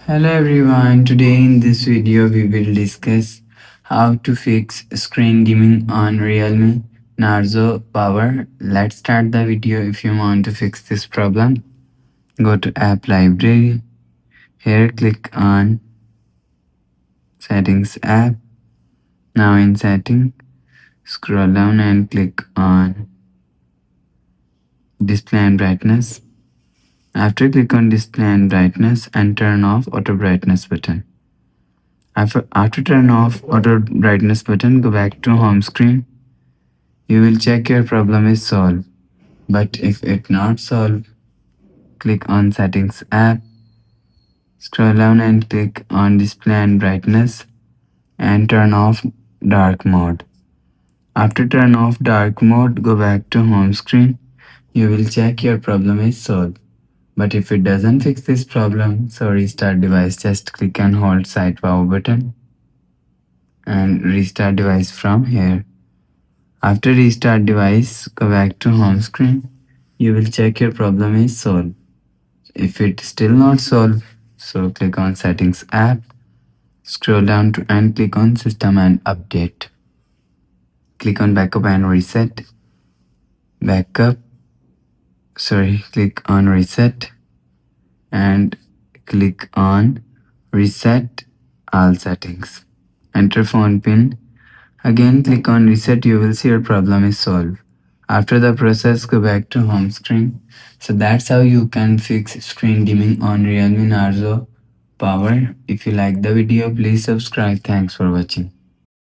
Hello everyone, today in this video we will discuss how to fix screen dimming on Realme Narzo Power. Let's start the video. If you want to fix this problem, go to app library. Here click on settings app. Now in setting, scroll down and click on display and brightness. After click on display and brightness and turn off auto brightness button. After turn off auto brightness button, go back to home screen. You will check your problem is solved. But if it not solved, click on settings app, scroll down and click on display and brightness and turn off dark mode. After turn off dark mode, go back to home screen. You will check your problem is solved. But if it doesn't fix this problem, so restart device. Just click and hold side power button and restart device from here. After restart device, go back to home screen. You will check your problem is solved. If it's still not solved, so click on settings app, scroll down to and click on system and update. Click on backup and reset. Click on reset and click on reset all settings. Enter phone pin. Again click on reset, you will see your problem is solved. After the process, go back to home screen. So that's how you can fix screen dimming on Realme Narzo Power. If you like the video, please subscribe. Thanks for watching.